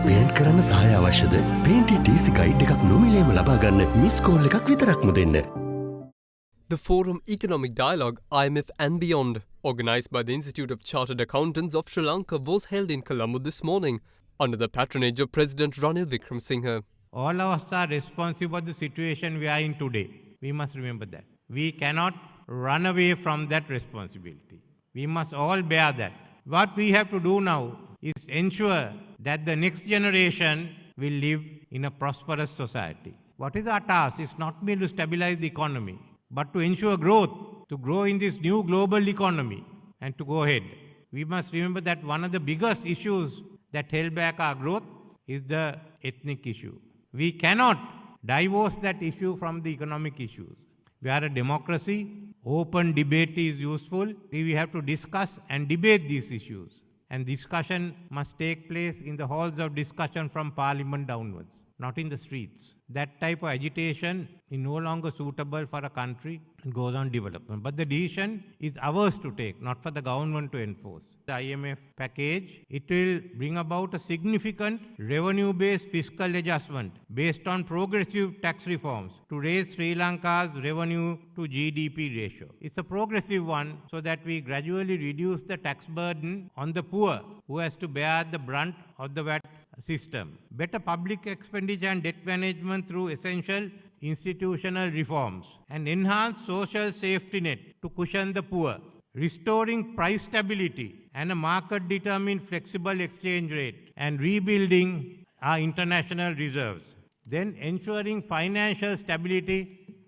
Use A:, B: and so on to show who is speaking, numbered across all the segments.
A: Paint කරන්න සහාය අවශ්‍යද? පේන්ටි TC ගයිඩ් එකක් නොමිලේම ලබා ගන්න මිස් කෝල් එකක් විතරක්ම දෙන්න.
B: The Forum Economic Dialogue, IMF and Beyond, organised by the Institute of Chartered Accountants of Sri Lanka, was held in Colombo this morning under the patronage of President Ranil Wickremesinghe.
C: All of us are responsible for the situation we are in today. We must remember that. We cannot run away from that responsibility. We must all bear that. What we have to do now is ensure that the next generation will live in a prosperous society. What is our task? It's not merely to stabilize the economy, but to ensure growth, to grow in this new global economy and to go ahead. We must remember that one of the biggest issues that held back our growth is the ethnic issue. We cannot divorce that issue from the economic issues. We are a democracy. Open debate is useful. We have to discuss and debate these issues. And discussion must take place in the halls of discussion from parliament downwards, not in the streets. That type of agitation is no longer suitable for a country and goes on development. But the decision is ours to take, not for the government to enforce. The IMF package, it will bring about a significant revenue-based fiscal adjustment based on progressive tax reforms to raise Sri Lanka's revenue to GDP ratio. It's a progressive one so that we gradually reduce the tax burden on the poor who has to bear the brunt of the VAT system. Better public expenditure and debt management through essential institutional reforms, and enhance social safety net to cushion the poor. Restoring price stability and a market-determined flexible exchange rate, and rebuilding our international reserves. Then ensuring financial stability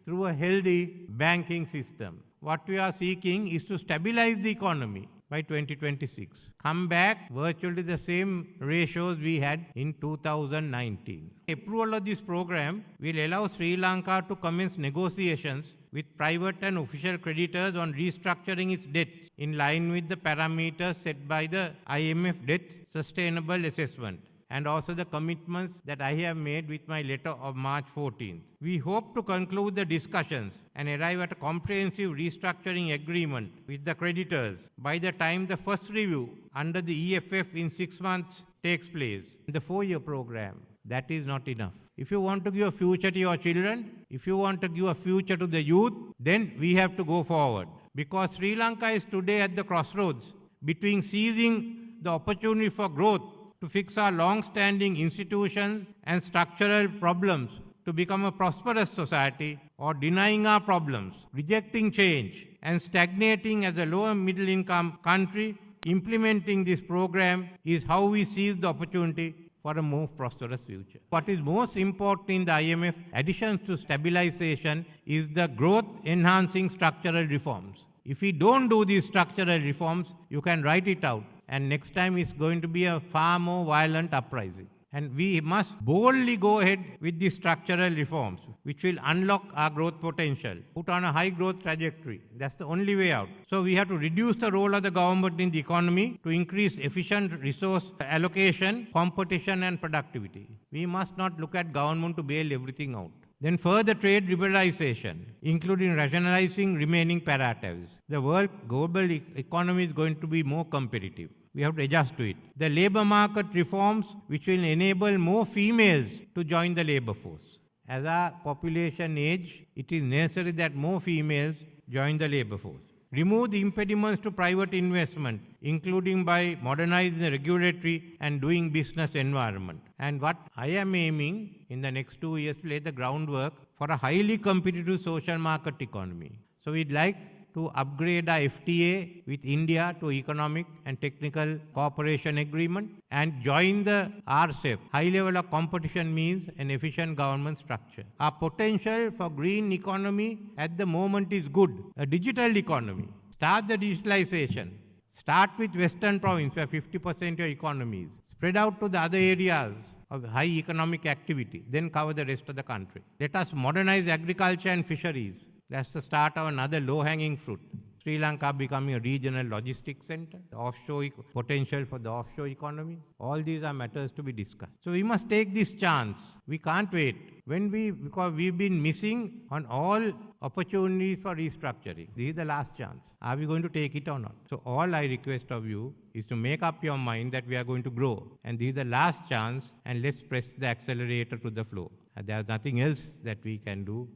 C: through a healthy banking system. What we are seeking is to stabilize the economy by 2026. Come back virtually the same ratios we had in 2019. Approval of this program will allow Sri Lanka to commence negotiations with private and official creditors on restructuring its debt in line with the parameters set by the IMF Debt Sustainable Assessment, and also the commitments that I have made with my letter of March 14th. We hope to conclude the discussions and arrive at a comprehensive restructuring agreement with the creditors by the time the first review under the EFF in 6 months takes place. The 4-year program, that is not enough. If you want to give a future to your children, if you want to give a future to the youth, then we have to go forward. Because Sri Lanka is today at the crossroads between seizing the opportunity for growth to fix our long-standing institutions and structural problems to become a prosperous society, or denying our problems, rejecting change, and stagnating as a lower middle income country. Implementing this program is how we seize the opportunity for a more prosperous future. What is most important in the IMF addition to stabilization is the growth-enhancing structural reforms. If we don't do these structural reforms, you can write it out, and next time it's going to be a far more violent uprising. And we must boldly go ahead with these structural reforms, which will unlock our growth potential, put on a high growth trajectory. That's the only way out. So we have to reduce the role of the government in the economy to increase efficient resource allocation, competition and productivity. We must not look at government to bail everything out. Then further trade liberalization, including rationalizing remaining para-tariffs. The world global economy is going to be more competitive. We have to adjust to it. The labor market reforms, which will enable more females to join the labor force. As our population age, it is necessary that more females join the labor force. Remove the impediments to private investment, including by modernizing the regulatory and doing business environment. And what I am aiming in the next 2 years to lay the groundwork for a highly competitive social market economy. So we'd like to upgrade our FTA with India to economic and technical cooperation agreement and join the RCEP. High level of competition means an efficient government structure. Our potential for green economy at the moment is good. A digital economy. Start the digitalization. Start with Western province where 50% of your economy is. Spread out to the other areas of high economic activity. Then cover the rest of the country. Let us modernize agriculture and fisheries. That's the start of another low-hanging fruit. Sri Lanka becoming a regional logistics center, the potential for the offshore economy. All these are matters to be discussed. So we must take this chance. We can't wait. Because we've been missing on all opportunities for restructuring. This is the last chance. Are we going to take it or not? So all I request of you is to make up your mind that we are going to grow. And this is the last chance, and let's press the accelerator to the floor. There's nothing else that we can do.